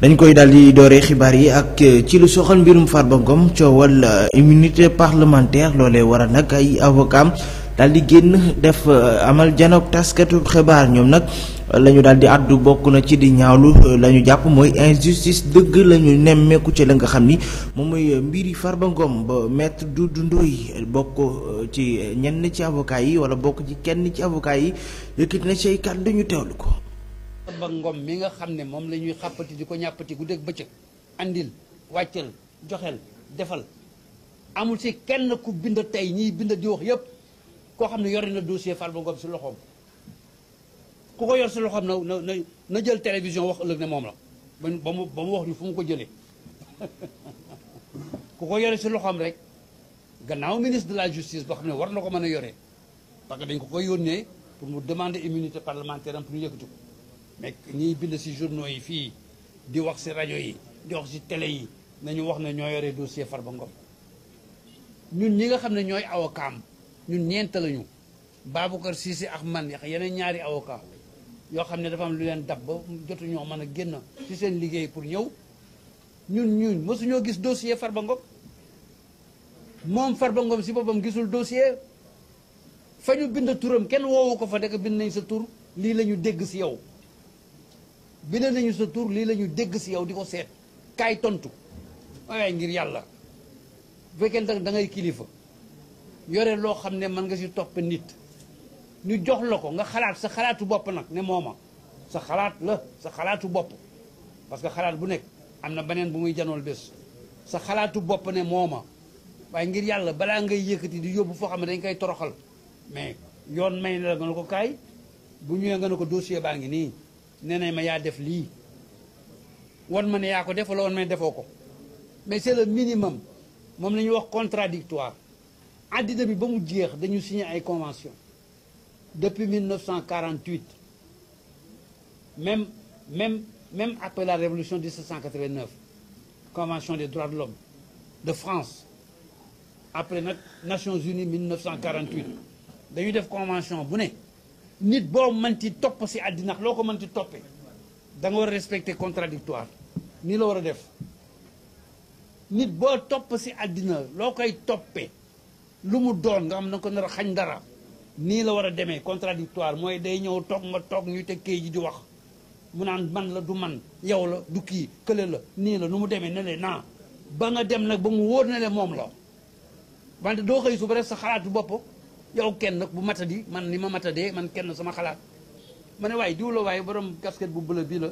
dañ koy daal di dooree xibaar yi ak ci lu soxal mbirum Farba Ngom coowal immunité parlementaire loolee waral nag ay avocat daal di génn def amal janook taskatu xibaar ñoom nag la ñu daal di àddu bokk na ci di ñaawlu la ñu jàpp mooy injustice dëgg la ñu nemmeeku ci la nga xam ni moom mooy mbiri Farba Ngom ba maître Doudou Ndoye bokk ci ñenn ci avocat yi wala bokk ci kenn ci avocat yi yëkkati na ci kàddu ñu teewlu ko. Farba Ngom mi nga xam ne moom la ñuy xàppati di ko ñàppati guddeeg bëccëg andil wàccal joxel defal amul ci kenn ku bind tey ñiy bind di wax yëpp koo xam ne yore na dossier Farba Ngom si loxoom ku ko yor si loxoom na jël télévision wax ëllëg ne moom la ba mu wax ñu fu mu ko jëlee ku ko yore si loxoom rek gannaaw ministre de la justice boo xam ne war na ko mën a yore parce que dañ ko koy yónnee pour mu demander immunité parlementaire am pour ñu yëkkati ko mais ñiy bind si journaux yi fii di wax si rajo yi di wax si télé yi nañu wax ne ñoo yore dossier Farba Ngom ñun ñi nga xam ne ñooy avocat ñun ñeent lañu Baboucar Cissé ak man yeneen ñaari avocat yoo xam ne dafa am lu leen dab ba jotu ñoo mën a génn ci seen liggéey pour ñëw ñun mësuñoo gis dossier Farba Ngom moom Farba Ngom si boppam gisul dossier fa ñu bind turam kenn woowu ko fa dëkk bind nañ sa tur lii la ñu dégg si yow bind nañu sa tur lii la ñu dégg si yow di ko seet kaay tontu waaye ngir yàlla bu fekkee da ngay kilifa yore loo xam ne mën nga si topp nit ñu jox la ko nga xalaat sa xalaatu bopp nag ne mooma sa xalaat la sa xalaatu bopp parce que xalaat bu nekk am na beneen bu muy janool bés sa xalaatu bopp ne mooma waaye ngir yàlla balaa ngay yëkkati di yóbbu foo xam ne dañ koy toroxal mais yoon may na la nga ne ko kaay bu ñëwee nga ne ko dossier baa ngi nii nee nañ ma yaa def lii wan ma ne yaa ko def wala wan ma ne defoo ko mais c'est le minimum moom la ñuy wax contradictoire àddina bi ba mu jeex dañu signé ay convention depuis 1948 même après la révolution de 1789 convention des droits de l'homme de France après nag Nations Unies 1948 dañuy def convention bu ne nit boo mënti topp si àddina loo ko mënti toppee da nga war a respecter contradictoire nii la war a def nit boo topp si àddina loo koy toppee lu mu doon nga xam na ko nar a xañ dara nii la war a demee contradictoire mooy day ñëw toog nga toog ñu te kay ji di wax mu naan man la du man yow la du kii kële la nii la nu mu demee ne le naa ba nga dem nag ba mu wóor ne le moom la wante doo xëy suba rek sa xalaatu bopp yow kenn nag bu matadi man ni ma matadee man kenn sama xalaat ma ne waaye diw la waaye borom casquette bu bleu bii la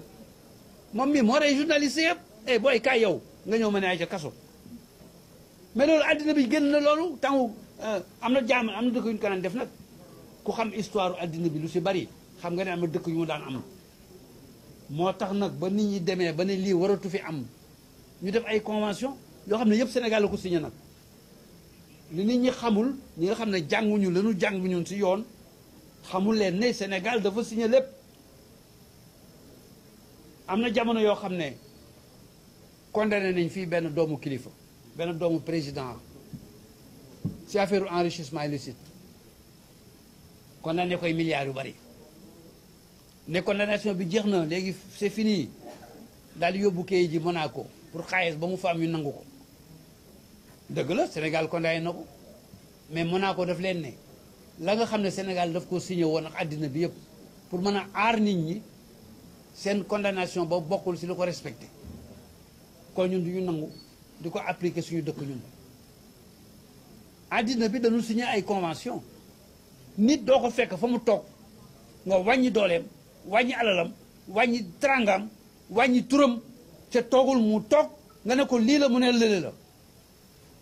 moom mi moo rey journaliste yëpp eh booy kaay yow nga ñëw ma ne ay ca kaso mais loolu àddina bi génn na loolu temps am na jaam am na dëkk yu ñu ko daan def nag ku xam histoire àddina bi lu si bari xam nga ne am na dëkk yu mu daan am moo tax nag ba nit ñi demee ba ne lii waratu fi am ñu def ay convention yoo xam ne yëpp Sénégal la ko signé nag li nit ñi xamul ñi nga xam ne jànguñu lanu jàng ñun si yoon xamul leen ne Sénégal dafa signé lépp am na jamono yoo xam ne condamné nañ fii benn doomu kilifa benn doomu président ci affaire enrichissement illicite condamné koy milliards yu bari ne condamnation bi jeex na léegi c'est fini daal di yóbbu kayit ji Monaco pour xaalis ba mu fa am ñu nangu ko dëgg la Sénégal condamné na ko mais Monaco daf leen ne la nga xam ne Sénégal daf ko signé woon ak àddina bi yëpp pour mën a aar nit ñi seen condamnation ba bokkul ci lu ko respecté kon ñun du ñu nangu di ko appliquer suñu dëkk ñun àddina bi dañu signé ay convention nit doo ko fekk fa mu toog nga wàññi dooleem wàññi alalam wàññi trangam wàññi turam ca toogul mu toog nga ne ko lii la mu ne lële la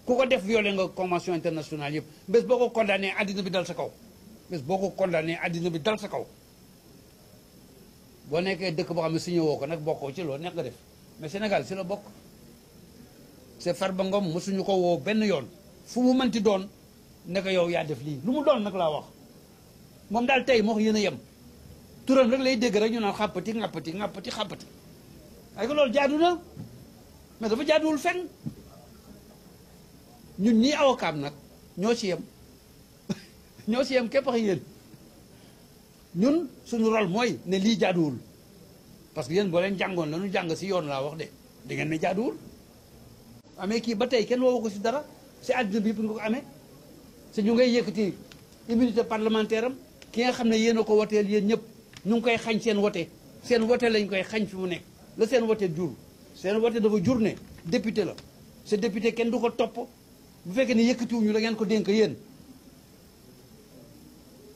ku ko def violé nga convention internationale yëpp bés boo ko condamné àddina bi dal sa kaw bés boo ko condamné àddina bi dal sa kaw boo nekkee dëkk boo xam ne signé woo ko nag bokkoo ci loolu nekk nga def mais Sénégal si la bokk c'est Farba Ngom mosuñu ko woo benn yoon fu mu mënti doon ne ko yow yaa def lii lu mu doon nag laa wax moom daal tey moo ko yéen a yem turam rek lay dégg rek ñu naan xàppati ŋàppati ŋàppati xàppati ay ko loolu jaadu na mais dafa jaaduwul fenn ñun ñii avocat nag ñoo ci yem ñoo ci yem képp ak yéen ñun suñu rôle mooy ne lii jaaduwul parce que yéen boo leen jàngoon la ñu jàng si yoon laa wax de di ngeen ne jaaduwul. amee kii ba tey kenn woowu ko si dara si àddina bi pour nga ko amee si ñu ngay yëkkati immunité parlementaire am ki nga xam ne yéen a ko woteel yéen ñëpp ñu ngi koy xañ seen wote lañ koy xañ fi mu nekk la seen wote jur seen wote dafa jur ne député la sa député kenn du ko topp bu fekkee ne yëkkatiwuñu la ngeen ko dénk yéen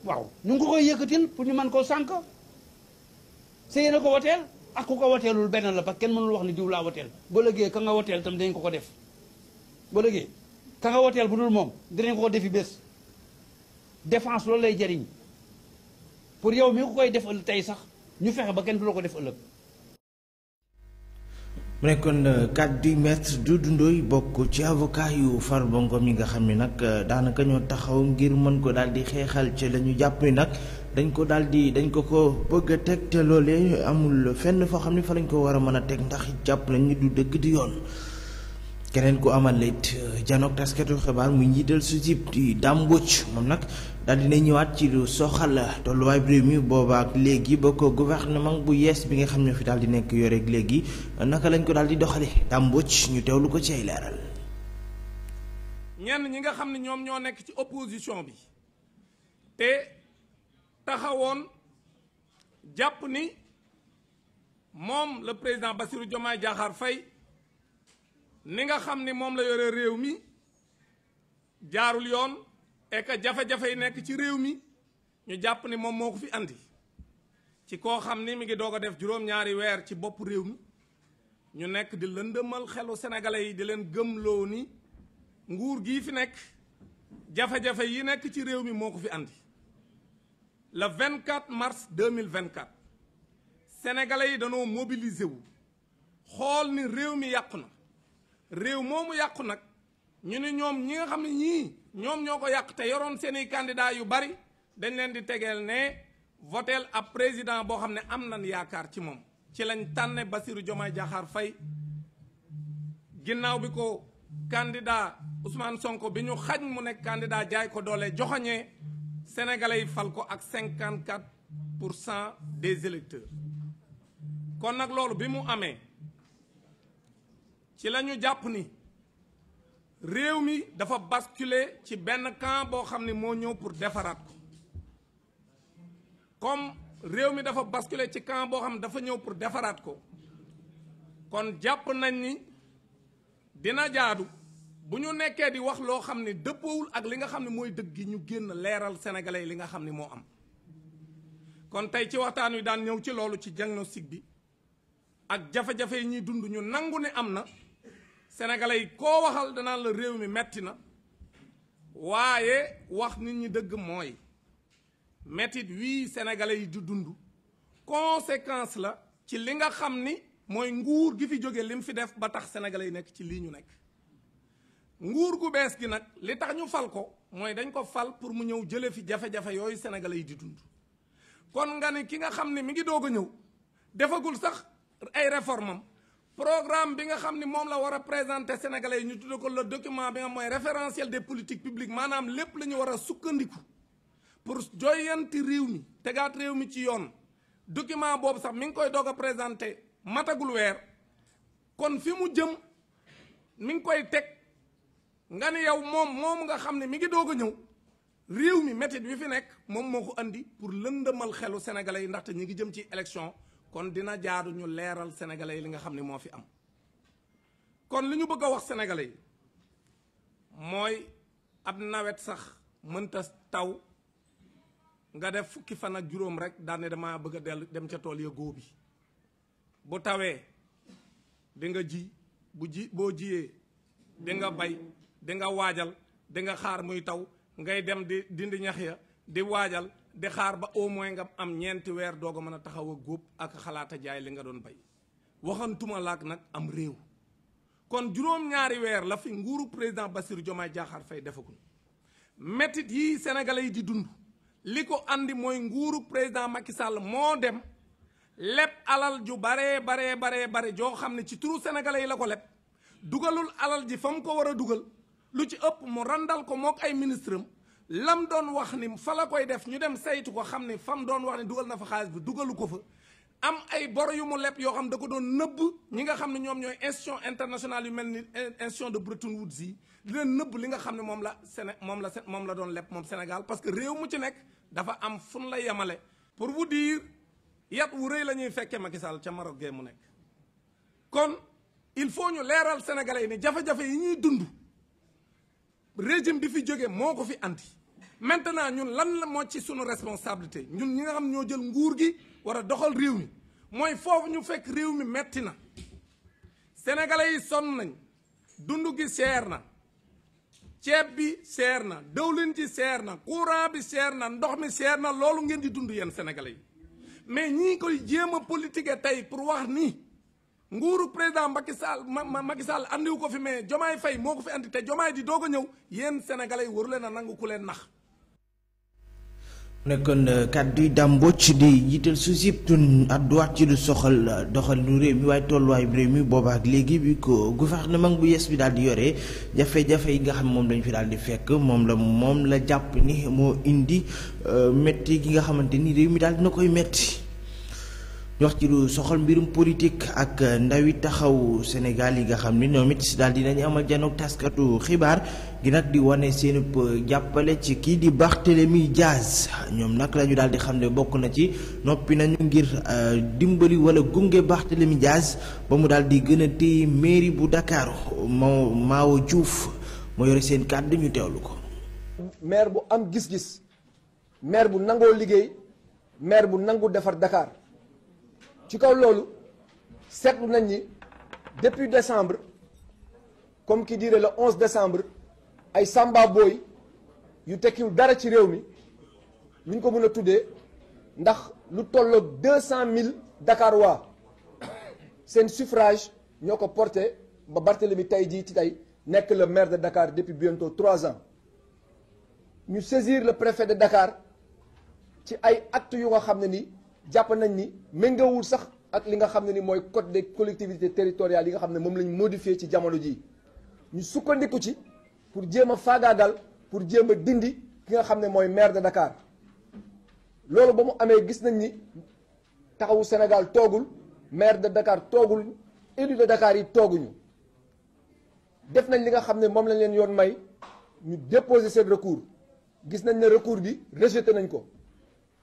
waaw ñu ngi ko koy yëkkatil pour ñu mën koo sànk sa yéen a ko woteel ak ku ko woteelul benn la parce que kenn mënul wax ni diw laa woteel ba léegi ka nga woteel tam dinañ ko def ba léegi ka nga woteel bu dul moom dinañ ko defi bés défense loolu lay jariñ pour yow mi ko koy def tey sax ñu fexe ba kenn du la ko def ëllëg. mu nekkoon kàddu maître Doudou Ndoye bokk ci avocat yu Farba Ngom yi nga xam ne nag daanaka ñoo taxaw ngir mën ko daal di xeexal ci la ñu jàpp ni nag dañ ko bëgg a teg te loolee amul fenn foo xam ne fa lañ ko war a mën a teg ndax jàpp nañ ni du dëgg di yoon. keneen ku amal it janook taskatu xibaar muy njiital SOGIP di Dame Mbodj moom nag daal dina ñëwaat ci lu soxal tolluwaay réew mi boobaak léegi ba ko gouvernement bu yees bi nga xam ne fi daal di nekk yoreeg léegi naka lañ ko daal di doxale Dame Mbodj ñu teewlu ko ci ay leeral. ñenn ñi nga xam ne ñoom ñoo nekk ci opposition bi te taxawoon jàpp ni moom le président Bassirou Diomaye Diakhar Faye ni nga xam ni moom la yore réew mi jaarul yoon et que jafe-jafe yi nekk ci réew mi ñu jàpp ni moom moo ko fi andi ci koo xam ni mi ngi doog a def juróom-ñaari weer ci bopp réew mi ñu nekk di lëndëmal xelu sénégalais yi di leen gëmloo ni nguur gii fi nekk jafe-jafe yi nekk ci réew mi moo ko fi andi le 24 mars 2024 sénégalais yi danoo mobiliser wu xool ni réew mi yàqu na. réew moomu yàqu nag ñu ne ñoom ñi nga xam ne ñii ñoom ñoo ko yàq te yoroon seeni candidat yu bari dañ leen di tegeel ne voteel ab président boo xam ne am nañ yaakaar ci moom ci lañ tànne Bassirou Diomaye Diakhar Faye ginnaaw bi ko candidat Ousmane Sonko bi ñu xañ mu nekk candidat jaay ko doole joxoñee sénégalais yi fal ko ak 54% des électeurs kon nag loolu bi mu amee ci la ñu jàpp ni réew mi dafa basculer ci benn camp boo xam ne moo ñëw pour defaraat ko comme réew mi dafa basculer ci camp boo xam ne dafa ñëw pour defaraat ko kon jàpp nañ ni dina jaadu bu ñu nekkee di wax loo xam ne dëppoowul ak li nga xam ne mooy dëgg gi ñu génn leeral sénégalais yi li nga xam ne moo am kon tey ci waxtaan wi daan ñëw ci loolu ci diagnostic bi ak jafe-jafe yi ñuy dund ñu nangu ne am na sénégalais yi koo waxal danaan la réew mi metti na waaye wax nit ñi dëgg mooy mettit wii sénégalais yi di dund conséquence la ci li nga xam ni mooy nguur gi fi jóge lim fi def ba tax sénégalais yi nekk ci lii ñu nekk nguur gu bees gi nag li tax ñu fal ko mooy dañ ko fal pour mu ñëw jële fi jafe-jafe yooyu sénégalais yi di dund kon nga ni ki nga xam ne mi ngi doog a ñëw defagul sax ay réformam programme bi nga xam ni moom la war a présenter sénégalais yi ñu tudde ko le document bi nga mooy référentiel des politiques publiques maanaam lépp la ñu war a sukkandiku pour joyanti réew mi tegaat réew mi ci yoon document boobu sax mi ngi koy doog a présenter matagul weer kon fi mu jëm mi ngi koy teg nga ni yow moom nga xam ne mi ngi doog a ñëw réew mi métit bi fi nekk moom moo ko andi pour lëndëmal xelu sénégalais yi ndaxte ñi ngi jëm ci élection kon dina jaadu ñu leeral sénégalais yi li nga xam ne moo fi am kon li ñu bëgg a wax sénégalais yi mooy ab nawet sax mënta taw nga def fukki fan ak juróom rek daane dama bëgg a dellu dem ca tool ya góob bi bu tawee di nga ji boo jiyee di nga bay di nga waajal di nga xaar muy taw ngay dem di dindi ñax ya di waajal di xaar ba au moins nga am ñeenti weer doog a mën a taxaw a góob ak xalaata jaay li nga doon bay waxantuma laak nag am réew kon juróom-ñaari weer la fi nguuru président Bassirou Diomaye Diakhar Faye defagul métit yi sénégalais yi di dund li ko andi mooy nguuru président Macky Sall moo dem leb alal ju bare joo xam ne ci turu sénégalais yi la ko leb dugalul alal ji fa mu ko war a dugal lu ci ëpp mu randal ko mook ay ministre am lam doon wax ni fa la koy def ñu dem saytu ko xam ne fam doon wax ni dugal na fa xaalis bi dugalu ko fa am ay bor yu mu leb yoo xam da ko doon nëbb ñi nga xam ne ñoom ñooy institution internationale yu mel ni institution de Bretton Woods yi di leen nëbb li nga xam ne moom la doon leb moom Sénégal parce que réew mu ci nekk dafa am fun la yemale. pour vous dire yat wu rëy la ñuy fekkee Macky Sall ca Maroc gee mu nekk kon il faut ñu leeral sénégalais yi ne jafe-jafe yi ñuy dund régime bi fi jógee moo ko fi andi maintenant ñun lan la moo ci sunu responsabilité ñun ñi nga xam ñoo jël nguur gi war a doxal réew mi mooy foofu ñu fekk réew mi metti na sénégalais yi sonn nañ dund gi seer na ceeb bi seer na dëwlin ci seer na courant bi seer na ndox mi seer na loolu ngeen di dund yéen sénégalais yi mais ñii koy jéem a politique tey pour wax ni nguuru président Macky Sall andiwu ko fi mais Diomaye Faye moo ko fi andi te Diomaye di doog a ñëw yéen sénégalais yi waru leen a nangu ku leen nax. nekkoon kàddu yi dàmbocc di jiital SOGIP tun àdduwaat ci lu soxal doxalinu réew mi waaye tolluwaayu réew mi booba ak léegi bi ko gouvernement bu yees bi daal di yore jafe-jafe yi nga xam moom lañu fi daal di fekk moom la jàpp ni moo indi métti gi nga xamante ni réew mi daal dina koy métti. ñu wax ci lu soxal mbirum politique ak ndawi taxaw Sénégal yi nga xam ni ñoom it daal dinañu amal janook taskatu xibaar gi nag di wane seen jàppale ci kii di Barthélémy Dias ñoom nag la ñu daal di xam ne bokk na ci noppi nañu ngir dimbali wala gunge Barthélémy Dias ba mu daal di gën a téye mairie bu Dakar Maawo Diouf moo yore seen kàddu ñu teewlu ko. maire bu am gis-gis maire bu nangoo liggéey maire bu nangu defar Dakar. ci kaw loolu seetlu nañ ni depuis décembre comme qui dirait le 11 décembre ay samba boy yu tekkiwul dara ci réew mi lu ñu ko mën a tuddee ndax lu tolloog 200 000 Dakarois seen suffrage ñoo ko porté ba Barthélémy tey jii ci tey nekk le maire de Dakar depuis bientôt 3 ans ñu saisir le préfet de Dakar ci ay actes yu nga xam ne ni jàpp nañ ni méngawul sax ak li nga xam ne ni mooy code des collectivités territoriales yi nga xam ne moom lañ modifié ci jamono ji ñu sukkandiku ci pour jéem a faagaagal pour jéem a dindi ki nga xam ne mooy maire de Dakar loolu ba mu amee gis nañ ni taxawu Sénégal toogul maire de Dakar toogul élu de Dakar yi tooguñu def nañ li nga xam ne moom lañ leen yoon may ñu déposer seen recours gis nañ ne recours bi rejeté nañ ko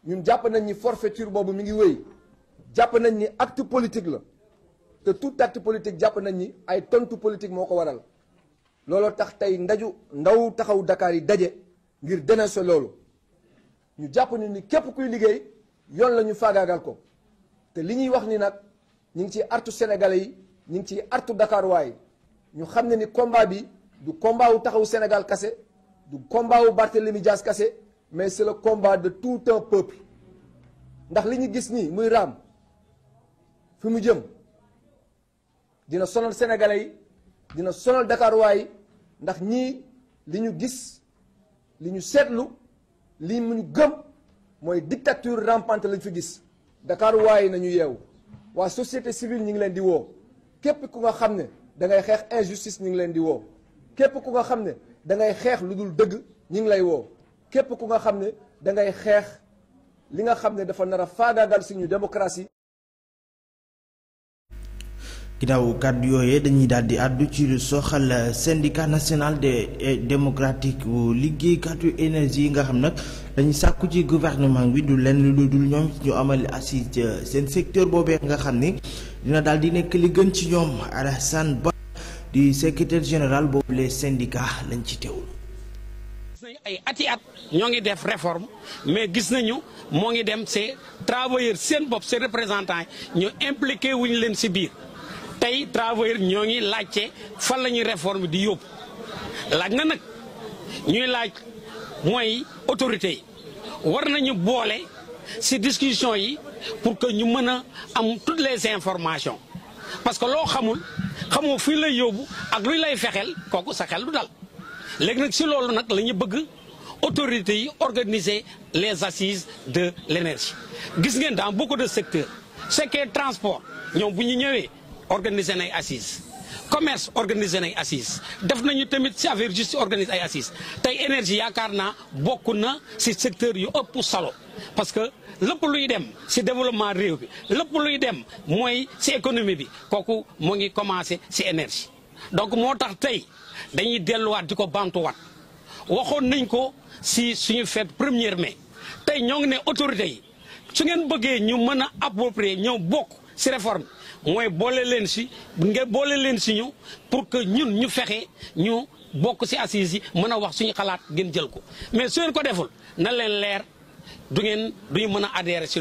ñun jàpp nañ ni forfaiture boobu mi ngi wéy jàpp nañ ni acte politique la te tout acte politique jàpp nañ ni ay tontu politique moo ko waral looloo tax tey ndaw taxaw Dakar yi daje ngir dénoncer loolu ñu jàpp ni képp kuy liggéey yoon la ñu faagaagal ko te li ñuy wax ni nag ñu ngi ciy artu sénégalais yi ñu ngi ciy artu Dakar waaye ñu xam ne ni combat bi du combat wu taxaw Sénégal kase du combat wu Barthélémy Dias kase mais c'est le combat de tout un peuple ndax li ñu gis nii muy raam fi mu jëm dina sonal sénégalais yi dina sonal Dakar waay ndax ñii li ñu gis li ñu seetlu li mu gëm mooy dictature rampante lañ fi gis Dakar waay nañu yeewu waa société civile ñu ngi leen di woo képp ku nga xam ne da ngay xeex injustice ñu ngi leen di woo képp ku nga xam ne da ngay xeex lu dul dëgg ñu ngi lay woo képp ku nga xam ne da ngay xeex li nga xam ne dafa nar a faagaagal suñu démocratie. ginnaaw kàddu yooyee dañuy daal di àddu ci lu soxal syndicat national des démocratique bu liggéeykatu énergie yi nga xam nag dañuy sàkku ci gouvernement bi du lenn lu dul ñoom ñu amal assise seen secteur boobee nga xam ni dina daal di nekk li gën ci ñoom. Alassane Ba di secrétaire général boobu les syndicats lañ ci teewul. ay ati at ñoo ngi def réforme mais gis nañu moo ngi dem c'est travailleurs seen bopp seen représentants ñu impliqué wuñu leen ci biir tey travailleurs ñoo ngi laajte fan la ñuy réforme di yóbbu laaj na nag ñuy laaj mooy autorités yi war nañu boole ci discussion yi pour que ñu mën a am toutes les informations parce que loo xamoo fii lay yóbbu ak luy lay fexeel kooku sa xel du dal léegi nag ci loolu nag la ñu bëgg autorités yi organiser les assises de l'énergie gis ngeen dans beaucoup de secteurs c'est que transport ñoom bu ñu ñëwee organiser nay assises commerce organiser nay assises def nañu tamit ci affaire justice organiser ay assises tey énergie yaakaar naa bokk na ci secteur yu ëpp solo parce que lépp luy dem ci développement réew bi lépp luy dem mooy ci économie bi kooku moo ngi commencé ci énergie donc moo tax tey dañuy delluwaat di ko bantuwaat waxoon nañ ko ci suñu fête 1er mai tey ñoo ngi ne autorité yi su ngeen bëggee ñu mën a approprier ñëw bokk ci réforme mooy boole leen ci nga boole leen ci ñu pour que ñun ñu fexe ñu bokk ci assises yi mën a wax suñu xalaat ngeen jël ko mais su ngeen ko deful na leen leer duñu mën a adhérer ci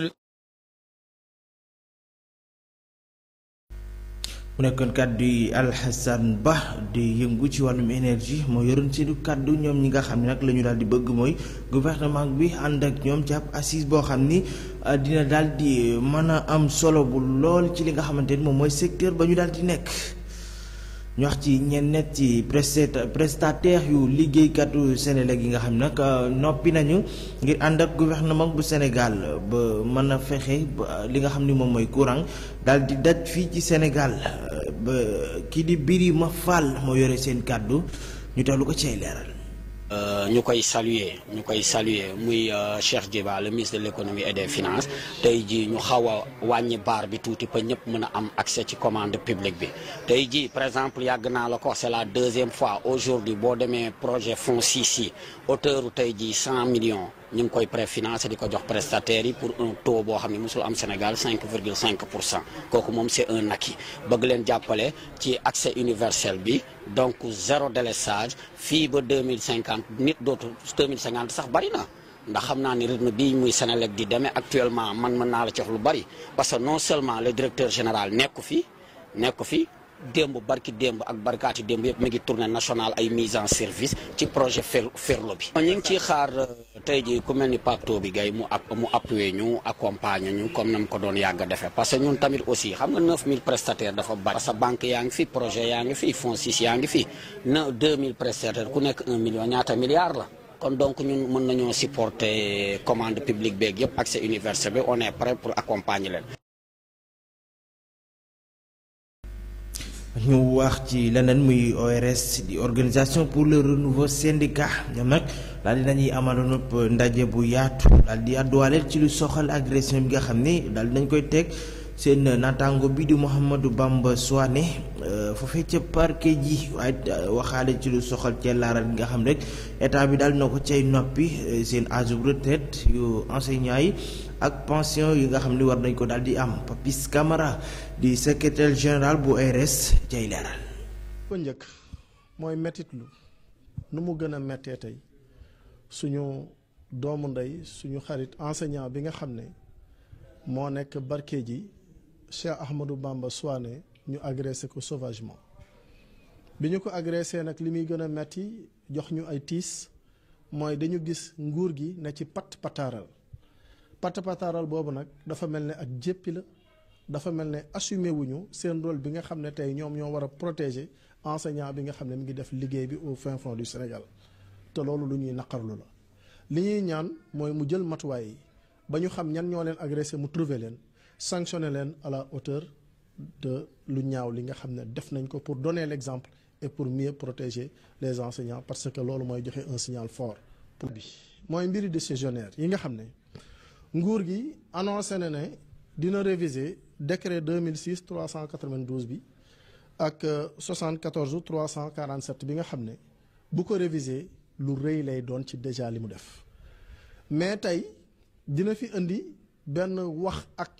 mu nekkoon kàddu yi Alhassane Ba di yëngu ci wàllum énergie moo yoroon seenu kàddu ñoom ñi nga xam ne nag la ñu daal di bëgg mooy gouvernement bi ànd ak ñoom ci ab assise boo xam ni dina daal di mën a am solo bu lool ci li nga xamante ni moom mooy secteur ba ñu daal di nekk. ñu wax ci ñenn ci prestataire yu liggéeykatu Sénégal yi nga xam nag noppi nañu ngir ànd ak gouvernement bu Sénégal ba mën a fexe ba li nga xam ni moom mooy courant daal di daj fii ci Sénégal ba kii di Birima Fall moo yore seen kàddu ñu teewlu ko ci ay leeral. ñu koy saluer muy Cheikh Diba le ministre de l'économie et des finances tey jii ñu xaw a wàññi baar bi tuuti ba ñëpp mën a am accès ci commande publique bi tey jii par exemple yàgg naa la ko c'est la 2e fois aujourd'hui boo demee projet fonds 6 yi hauteur tey jii 100 millions ñu ngi koy préfinancé di ko jox prestataires yi pour un taux boo xam ne mosul am Sénégal 5,5% kooku moom c'est un acquis bëgg leen jàppale ci accès universel bi donc 0 délestage fii ba 2050 nit dootu 2050 sax bari na ndax xam naa ni rythme bii muy Sénélec di demee actuellement man mën naa la ci wax lu bari parce que non seulement le directeur général nekku fi démb barki démb ak barkaati démb yëpp mi ngi tournée nationale ay mise en service ci projet Ferlo bi. ñu ngi ciy xaar tey jii ku mel ni Pape bi Gaye mu appuyer ñu accompagner ñu comme na mu ko doon yàgg a defee parce que ñun tamit aussi xam nga 9000 prestataires dafa bari. parce que banque yaa ngi fi projet yaa ngi fi fonds 6 yaa ngi fi 2000 prestataires ku nekk 1 million ñaata milliards la. kon donc ñun mën nañoo supporter commande publique beeg yëpp accès universel bi on est prêt pour accompagner leen. ñu wax ci leneen muy ORS di organisation pour le renouveau syndicat ñoom nag daal di nañuy amaloon ndaje bu yaatu daal di àdduwaale ci lu soxal agression bi nga xam ne daal di nañ koy teg seen naataango bi di Mouhamadou Bamba Souane foofee ca parquet ji waaye waxaale ci lu soxal ca laaral bi nga xam rek état bi daal na ko cay noppi seen âge de retraite yu enseignants yi ak pension yi nga xam ne war nañ ko daal di am Papis Camara di secrétaire général bu ARS cay leeral. ko njëkk mooy mettitlu nu mu gën a mettee tey suñu doomu ndey suñu xarit enseignant bi nga xam ne moo nekk barke ji Cheikh Ahmadou Bamba Souane ñu agressé ko sauvagement bi ñu ko agressé nag li muy gën a metti jox ñu ay tiis mooy dañu gis nguur gi ne ci pataaral boobu nag dafa mel ne ak jéppi la dafa mel ne assumé wuñu seen rôle bi nga xam ne tey ñoom ñoo war a protéger enseignant bi nga xam ne mi ngi def liggéey bi au fin fond du Sénégal te loolu lu ñuy naqarlu la li ñuy ñaan mooy mu jël matuwaay yi ba ñu xam ñan ñoo leen agressé mu trouver leen sanctionner leen à la hauteur de lu ñaaw li nga xam ne def nañ ko pour donner l'exemple et pour mieux protéger les enseignants parce que loolu mooy joxe un signal fort pour bi mooy mbiri décisionnaire yi nga xam ne nguur gi annoncé na ne dina réviser décret 2006 392 bi ak 74 347 bi nga xam ne bu ko réviser lu rëy lay doon ci déjà li mu def mais tey dina fi indi benn wax ak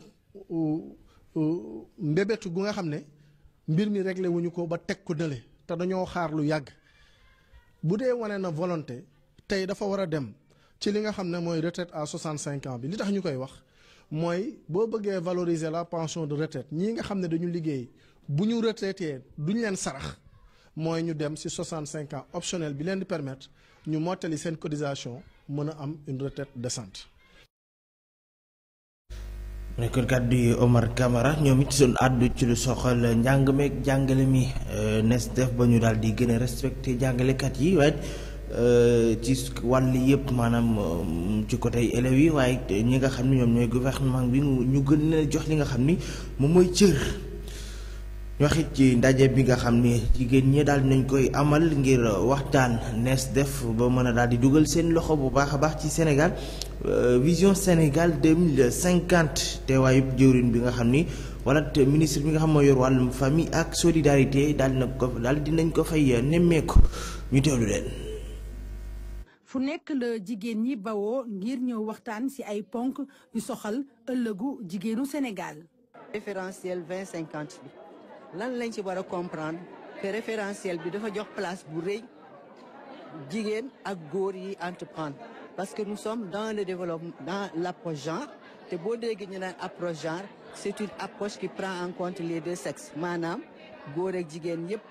mbébétu gu nga xam ne mbir mi réglé wuñu ko ba teg ko nële te dañoo xaar lu yàgg bu dee wane na volonté tey dafa war a dem ci li nga xam ne mooy retraite à 65 ans bi li tax ñu koy wax mooy boo bëggee valoriser la pension de retraite ñii nga xam ne dañu liggéey bu ñu retraité duñ leen sarax mooy ñu dem ci 65 ans optionnel bi leen di permettre ñu mottali seen cotisation mën a am une retraite décente. nekkoon kàddu yi Omar Camara ñoom it doon àddu ci lu soxal njàng meeg jàngale mi nes def ba ñu daal di gën a respecté jàngalekat yi waaye ci wàll yëpp maanaam ci côté élèves yi waaye ñi nga xam ne ñoom ñooy gouvernement bi ñu gën a jox li nga xam ni moom mooy cër ñu wax it ci ndaje bi nga xam ni jigéen ñi daal nañ koy amal ngir waxtaan nees def ba mën a daal di dugal seen loxo bu baax a baax ci Sénégal vision Sénégal 2050 teewaayub jëwriñ bi nga xam ni wala ministre bi nga xam moo yor wàllum famille ak solidarité daal dinañ ko fay nemmeeku ñu teewlu leen. fu nekk la jigéen ñi bawoo ngir ñëw waxtaan ci ay ponk yu soxal ëllëgu jigéenu Sénégal. référentiel 2050 bi lan lañ ci war a comprendre que référentiel bi dafa jox place bu rëy jigéen ak góor yi entreprendre parce que nous sommes dans le développement dans l'approche genre te boo déggee ñu naan approche genre c'est une approche qui prend en compte les deux sexes maanaam góor ak jigéen yépp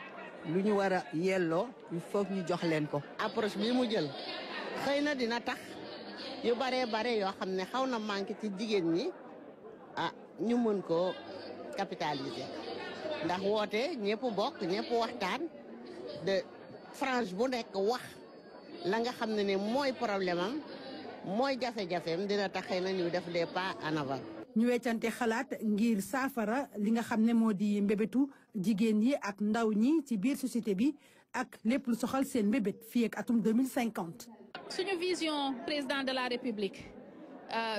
lu ñu war a yelloo il faut ñu jox leen ko. approche bi mu jël xëy na dina tax yu bare yoo xam ne xaw na manqué ci jigéen ñi ñu mën ko capitaliser ndax woote ñëpp bokk ñëpp waxtaan de frange bu nekk wax la nga xam ne mooy problème am mooy jafe-jafeem dina tax xëy na ñu def des pas en avant. ñu weccante xalaat ngir saafara li nga xam ne moo di mbébétu jigéen yi ak ndaw ñi ci biir société bi ak lépp lu soxal seen mbébét fii ak atum 2050. suñu vision président de la république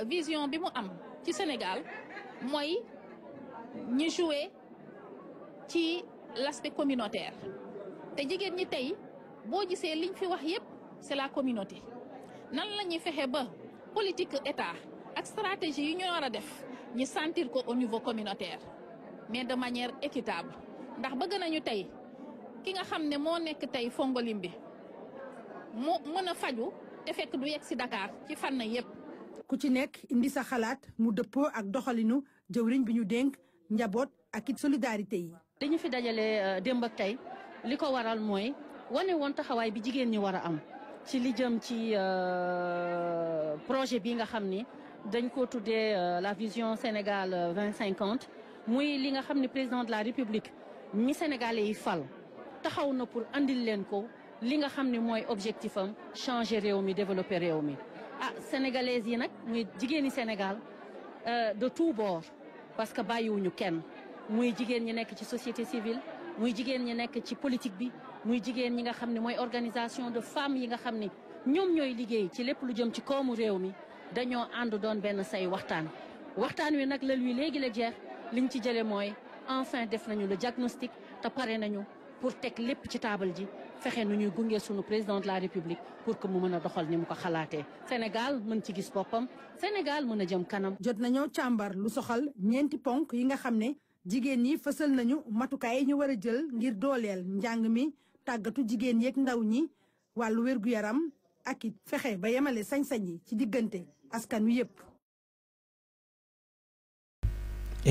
vision bi mu am ci Sénégal mooy ñu jouer ci l'aspect communautaire te jigéen ñi tey boo gisee liñ fi wax yépp c'est la communauté nan la ñuy fexe ba politique état ak stratégie yi ñu war a def ñu sentir ko au niveau communautaire mais de manière équitable ndax bëgg nañu tey ki nga xam ne moo nekk tey Fongolim bi mu mën a faju te fekk du yegg ci Dakar ci fànn yépp. ku ci nekk indi sa xalaat mu dëppoo ak doxalinu jëwriñ bi ñu dénk njaboot ak it solidarité yi. dañu fi dajale démb ak tey li ko waral mooy wane woon taxawaay bi jigéen ñi war a am ci li jëm ci projet bi nga xam ni dañ ko tuddee la vision Sénégal 2050 muy li nga xam ni président de la République mi Sénégalais yi fal taxaw na pour andil leen ko li nga xam ni mooy objectif am changer réew mi développer réew mi sénégalaises yi nag muy jigéeni Sénégal de tous bords parce que bàyyiwuñu kenn muy jigéen ñi nekk ci société civile muy jigéen ñi nekk ci politique bi muy jigéen ñi nga xam ne mooy organisation de femmes yi nga xam ni ñoom ñooy liggéey ci lépp lu jëm ci koomu réew mi dañoo ànd doon benn say waxtaan wi nag la luy léegi la jeex liñ ci jële mooy enfin def nañu le diagnostic te pare nañu pour teg lépp ci taabal ji fexe nu ñuy gunge sunu président de la République pour que mu mën a doxal ni mu ko xalaatee Sénégal mën ci gis boppam Sénégal mën a jëm kanam. jot nañoo càmbar lu soxal ñeenti ponk yi nga xam ne jigéen ñi fësal nañu matukaay yi ñu war a jël ngir dooleel njàng mi tàggatu jigéen yeeg ndaw ñi wàllu wér-gu-yaram ak it fexe ba yemale sañ-sañ yi ci diggante askan wi yépp.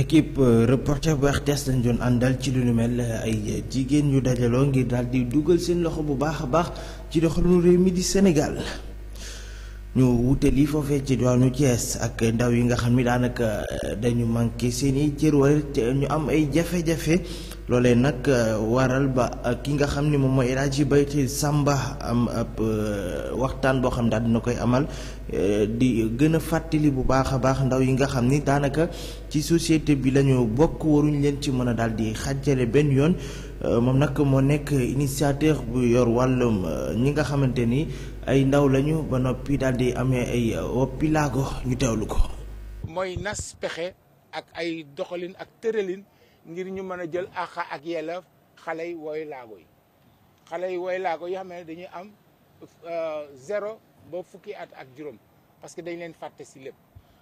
équipe reporter bu RTS lañ doon àndal ci lu nu mel ay jigéen ñu dajaloo ngir daal di dugal seen loxo bu baax a baax ci doxalinu réew mi di Sénégal ñu wutali foofee ci diwaanu Thiès ak ndaw yi nga xam ni daanaka dañu manqué seeni cër wala ñu am ay jafe-jafe loolee nag waral ba ki nga xam ni moom mooy El Hadji Baytir Samba am ab waxtaan boo xam ne daal dina koy amal di gën a fàttali bu baax a baax ndaw yi nga xam ni daanaka ci société bi lañu bokk waruñ leen ci mën a daal di xàjjale benn yoon moom nag moo nekk initiateur bu yor wàllum ñi nga xamante ni ay ndaw lañu ba noppi daal di amee ay woppi laago ñu teewlu ko. mooy nas pexe ak ay doxalin ak tëralin ngir ñu mën a jël àq ak yelleef xale yi wooy laago yi yoo xam ne dañuy am 0 ba fukki at ak juróom parce que dañ leen fàtte si lépp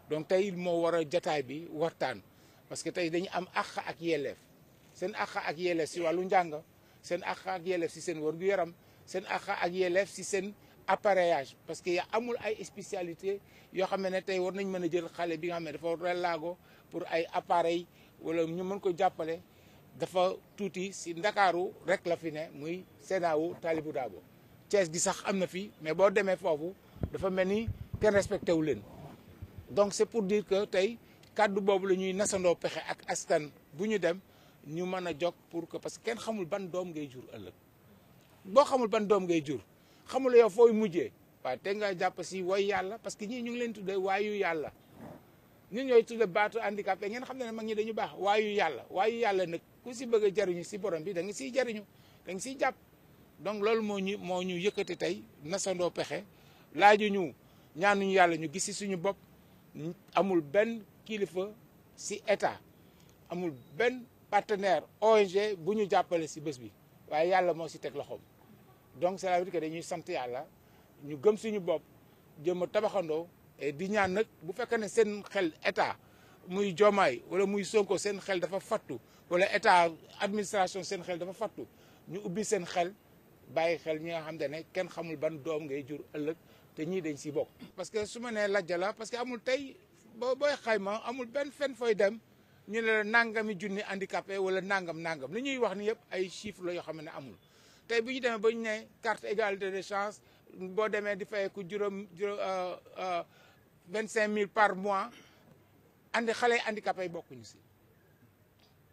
donc tey moo war a jataay bi waxtaan parce que tey dañu am àq ak yelleef seen àq ak yelleef si wàllu njàng seen àq ak yelleef si seen wér-gu-yaram seen àq ak yelleef si seen appareillage parce que amul ay spécialité yoo xam ne tey war nañ mën a jël xale bi nga xam ne dafa war a laago pour ay appareil wala ñu mën ko jàppale dafa tuuti si Ndakaaru rek la fi ne muy Sénat wu Talibou Dabo Thiès gi sax am na fi mais boo demee foofu dafa mel ni kenn respecté wu leen donc c'est pour dire que tey kàddu boobu la ñuy nasandoo pexe ak askan bu ñu dem ñu mën a jóg pour que parce que kenn xamul ban doom ngay jur ëllëg boo xamul ban doom ngay jur xamul yow fooy mujjee waaye te nga jàpp si woy yàlla parce que ñii ñu ngi leen tuddee waayu yàlla ñun ñooy tudde baatu handicapé ngeen xam ne mag ñi dañu baax waayu yàlla nag ku si bëgg a jariñu si borom bi da nga siy jariñu da nga siy jàpp donc loolu moo ñu yëkkati tey nasandoo pexe laaju ñu ñaanuñu yàlla ñu gis si suñu bopp amul benn kilifa si état amul benn partenaire ONG bu ñu jàppale si bés bi waaye yàlla moo si teg loxoom donc cela veut dire que dañuy sant yàlla ñu gëm suñu bopp jëm a tabaxandoo et di ñaan nag bu fekkee ne seen xel état muy Diomaye wala muy Sonko seen xel dafa fattu wala état administration seen xel dafa fattu ñu ubbi seen xel bàyyi xel ñi nga xam ne kenn xamul ban doom ngay jur ëllëg te ñii dañ si bokk. parce que su ma nee lajja la parce que amul tey booy xayma amul benn fenn fooy dem ñu ne la nangami junni handicapé wala nangam li ñuy wax ni yëpp ay chiffres la yoo xam ne amul. tey bu ñu demee ba ñu ne carte égalité des chances boo demee di fayeeku juróom 25 000 par mois xale handicapé yi bokkuñu si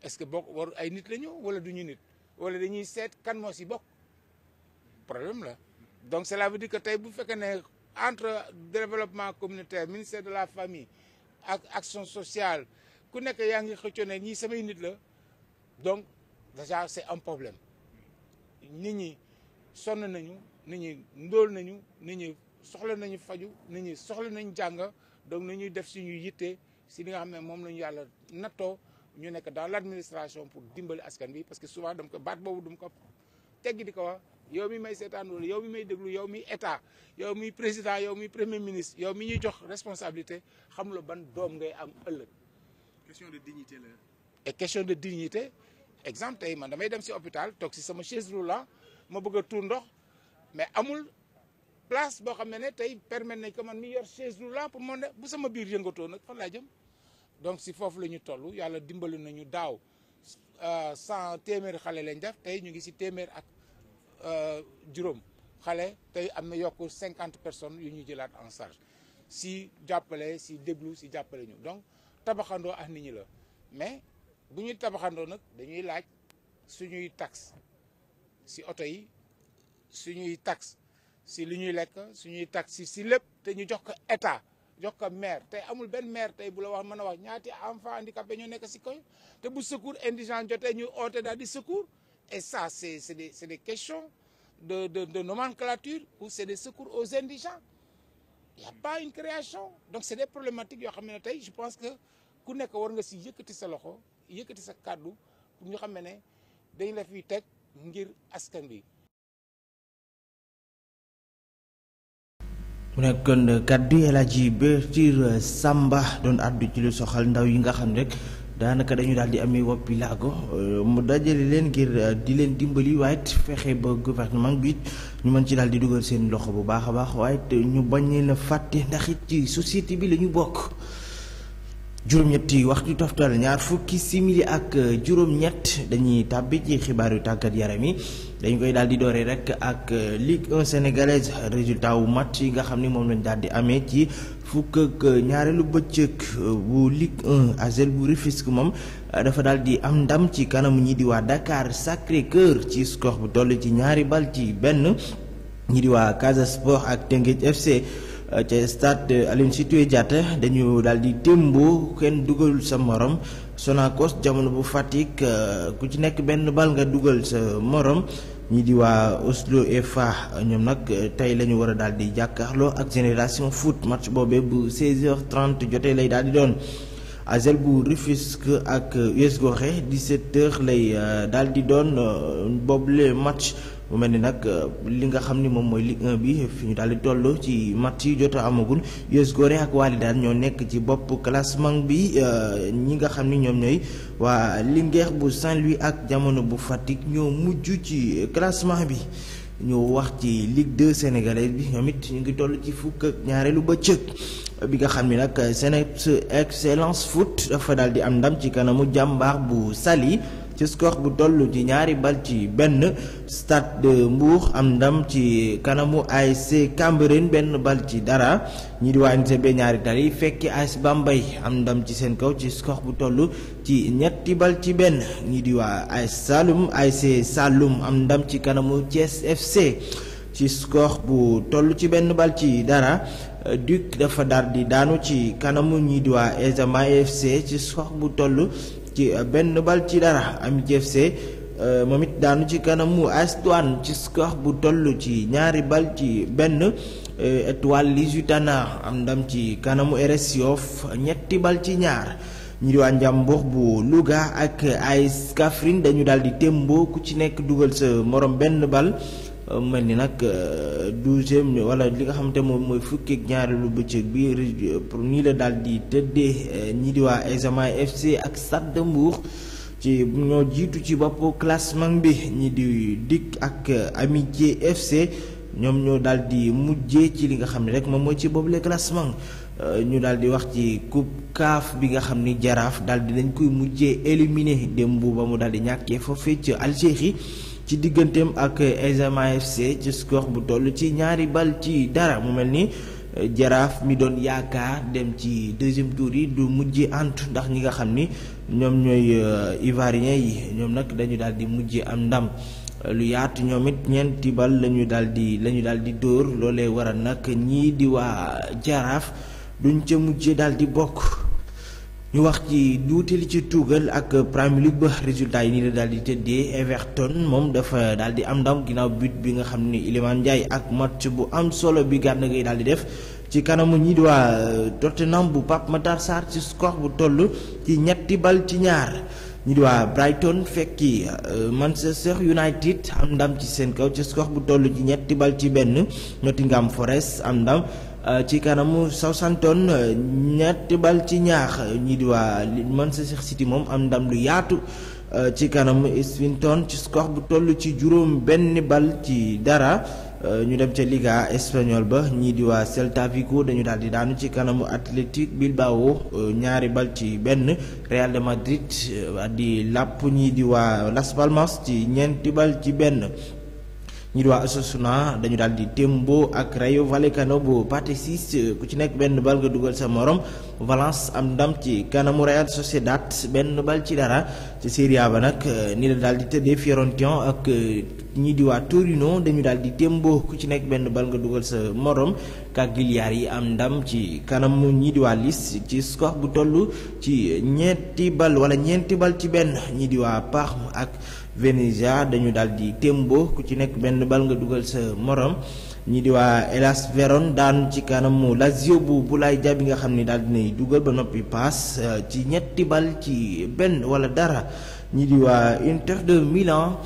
est-ce que bokk war ay nit la ñu wala du ñu nit wala dañuy seet kan moo si bokk problème la. donc cela veut dire que tey bu fekkee ne entre développement communautaire ministère de la famille ak action sociale ku nekk yaa ngi xëccoo ne ñii samay nit la donc déjà c'est un problème. nit ñi sonn nañu nit ñi ndóol nañu nit ñi soxla nañu faju nit ñi soxla nañu jàng donc nañuy def suñu yitte si li nga xam ne moom la ñu yàlla nattoo ñu nekk dans l'administration pour dimbali askan bi parce que souvent dama ko baat boobu dama ko teggi di ko wax yow mi may seetaan wala yow mi may déglu yow mi état yow mi président yow mi premier ministre yow mi ñuy jox responsabilité xam la ban doom ngay am ëllëg. question de dignité la. et question de dignité. exemple tey man damay dem si hôpital toog si sama chaise roulante ma bëgg a tuur ndox mais amul place boo xam ne tey permettre nañ ko man mi yor chaise roulante pour man bu sama biir yëngatoo nag fan laa jëm donc si foofu la ñu toll yàlla dimbali nañu daaw 100 téeméeri xale lañ def tey ñu ngi si téeméer ak juróom xale tey am na yokk 50 personnes yu ñu jëlaat en charge si jàppale si déglu si jàppale ñu donc tabaxandoo ak nit ñi la mais bu ñuy tabaxandoo nag dañuy laaj suñuy taxe si oto yi suñuy taxe si li ñuy lekk suñuy taxe si lépp te ñu jox ko état jox ko maire tey amul benn maire tey bu la wax mën a wax ñaati enfant handicapé ñoo nekk si koy te bu secours indigent jotee ñu oote daal di secours et ça c'est des questions de nomenclature ou c'est des secours aux indigents il y a pas une création donc c'est des problématiques yoo xam ne tey je pense que ku nekk war nga si yëkkati sa loxo yëkkati sa kàddu pour ñu xam ne dañ la fiy teg ngir askan bi. mu nekkoon kàddu El Hadji Bertir Samba doon àddu ci lu soxal ndaw yi nga xam ne rek daanaka dañu daal di amee woppi laago mu dajale leen ngir di leen dimbali waaye it fexe ba gouvernement bi ñu mën ci daal di dugal seen loxo bu baax a baax waaye it ñu bañ leen a fàtte ndax it ci société bi la ñu bokk. juróom-ñetti waxtu toftal ñaar fukki simili ak juróom-ñett dañuy tàbbi ci xibaaru tàggat yaram yi dañ koy daal di dooree rek ak Ligue 1 sénégalaise résultat wu match yi nga xam ni moom lañ daal di amee ci fukk ak ñaareelu bëccëg bu Ligue 1 ASEL bu Rufisque moom dafa daal di am ndam ci kanamu ñi di waa Dakar Sacré-Cœur ci score bu toll ci ñaari bal ci benn ñi di waa Casa Sport ak Teungueth FC. ca stade Aline Sitoé Diatta dañu daal di témboo kenn dugalul sa morom Sonacos jamono bu Fatick ku ci nekk benn bal nga dugal sa morom ñi di waa Oslo FA ñoom nag tey la ñu war a daal di jàkkaarloo ak Génération Foot match boobee bu 16h30 jotee lay daal di doon ASEL bu Rufisque ak US Gorée 17h lay daal di doon boobule match. mu mel ni nag li nga xam ni moom mooy Ligue 1 bi fi ñu daal di toll ci match yi jot a amagul US Gorée ak Walidane ñoo nekk ci bopp classement bi ñi nga xam ni ñoom ñooy waa Linguère bu Saint-Louis ak Jamono bu Fatick ñoo mujj ci classement bi. ñu wax ci Ligue 2 sénégalaise bi ñoom it ñu ngi toll ci fukk ak ñaareelu bëccëg bi nga xam ni nag Seneps Excellence Foot dafa daal di am ndam ci kanamu Jàmbaar bu Saly. ci score bu toll ci ñaari bal ci benn Stade de Mbour am ndam ci kanamu ASC Cambérène benn bal ci dara ñi di waa NCB ñaari tali fekki AS Bambey am ndam ci seen kaw ci score bu toll ci ñetti bal ci benn ñi di waa AS Saloum ASC Saloum am ndam ci kanamu Thiès FC ci score bu toll ci benn bal ci dara Duc dafa daal di daanu ci kanamu ñi di waa Examen FC ci score bu toll ci benn bal ci dara. Amitié FC moom it daanu ci kanamu AS Douanes ci score bu toll ci 2 bal ci benn. Étoile Lusitana am ndam ci kanamu RS Yoff 3 bal ci 2. ñi di waa Njàmbur bu Louga ak AS Kaffrine dañu daal di témboo ku ci nekk dugal sa morom benn bal. mel ni nag 12e wala li nga xamante moom mooy fukki ak ñaareelu bëccëg bi pour nii la daal di tëddee. ñi di waa Examen FC ak Stade de Mbour ci ñoo jiitu ci bopp classement bi. ñi di DIC ak Amitié FC ñoom ñoo daal di mujjee ci li nga xam ne rek moom mooy ci boobule classement. ñu daal di wax ci coupe CAF bi nga xam ni Jaraaf daal di nañ koy mujjee éliminé démb ba mu daal di ñàkkee foofee ci Algérie ci digganteem ak Examen FC ci score bu toll ci 2 bal ci dara. mu mel ni Jaraaf mi doon yaakaar dem ci 2e tour yi du mujjee antu ndax ñi nga xam ni ñoom ñooy Ivoiriens yi ñoom nag dañu daal di mujjee am ndam lu yaatu. ñoom it 4 bal lañu daal di dóor. loolee waral nag ñii di waa Jaraaf duñ ca mujjee daal di bokk. ñu wax ci duutali ci tuugal ak Premier League ba résultat yi nii la daal di tëddee. Everton moom dafa daal di am ndam ginnaaw but bi nga xam ni Iliman Ndiaye ak match bu am solo bi Gana Gueye daal di def ci kanamu ñii di waa Tottenham bu Pape Matar Sarr ci score bu toll ci 3 bal ci 2. ñi di waa Brighton fekki Manchester United am ndam ci seen kaw ci score bu toll ci 3 bal ci 1. Nottingham Forest am ndam ci kanamu Southampton 3 bal ci 2. ñi di waa Manchester City moom am ndam lu yaatu ci kanamu Swinton ci score bu toll ci 5 bal ci dara. ñu dem ca Liga espagnol ba ñii di waa Celta Vigo dañu daal di daanu ci kanamu Athletic Bilbao 2 bal ci 1. Real de Madrid di làpp ñii di waa Las Palmas ci 4 bal ci 1. ñi di waa Osasuna dañu daal di témboo ak Rayo Vallecano bu Pathé Ciss ku ci nekk 1 bal nga dugal sa morom. Valence am ndam ci kanamu Real Sociedad 1 bal ci dara. ci Serie A ba nag ni la daal di tëddee. Fiorentina ak ñii di waa Torino dañu daal di témboo ku ci nekk 1 bal nga dugal sa morom. Cagliari yi am ndam ci kanamu ñii di waa Lecce ci score bu toll ci 4 bal wala 4 bal ci 1. ñii di waa Parme ak Venezia dañu daal di témboo ku ci nekk 1 bal nga dugal sa morom. ñi di waa Hellas Verona daan ci kanamu Lazio bu Boulaye Dia bi nga xam ni daal dinay dugal ba noppi paas ci 3 bal ci 1 wala dara. ñi di waa Inter de Milan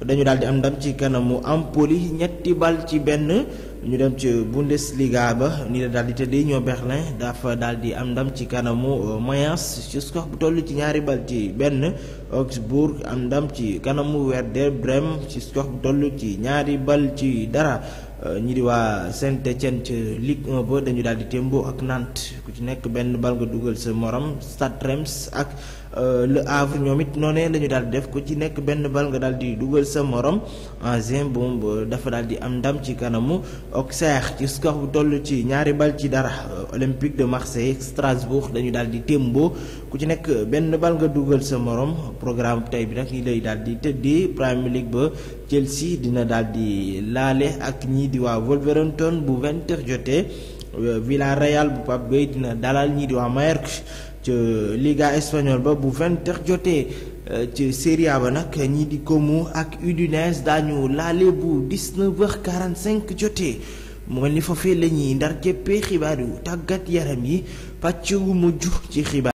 dañu daal di am ndam ci kanamu Empoli 3 bal ci 1. ñu dem ci Bundesliga ba ni la daal di tëddee. Union Berlin dafa daal di am ndam ci kanamu Mayence ci score bu toll ci 2 bal ci 1. Augsburg am ndam ci kanamu Werder Bremen ci score bu toll ci 2 bal ci dara. ñi di waa Saint-Étienne ci Ligue 1 ba dañu daal di témboo ak Nantes ku ci nekk 1 bal nga dugal sa morom. Stade Reims ak Le Havre ñoom it noonee la ñu daal di def ku ci nekk 1 bal nga daal di dugal sa morom. Angers moom dafa daal di am ndam ci kanamu Auxerre ci score bu toll ci 2 bal ci dara. Olympique de Marseille Strasbourg dañu daal di témboo ku ci nekk 1 bal nga dugal sa morom. programme tey bi nag ñi lay daal di tëddee. Premier League ba Chelsea dina daal di laale ak ñii di waa Wolverhampton bu 20h jotee. Villarreal bu Pape Gueye dina dalal ñii di waa Mallorca ci Liga espagnol ba bu 20h jotee. ci Serie A ba nag ñii di Como ak Udinese daañu laale bu 19h45 jotee. mu mel ni foofee la ñuy ndar képpee xibaar yu tàggat yaram yi pàcc wu mujj ci xibaar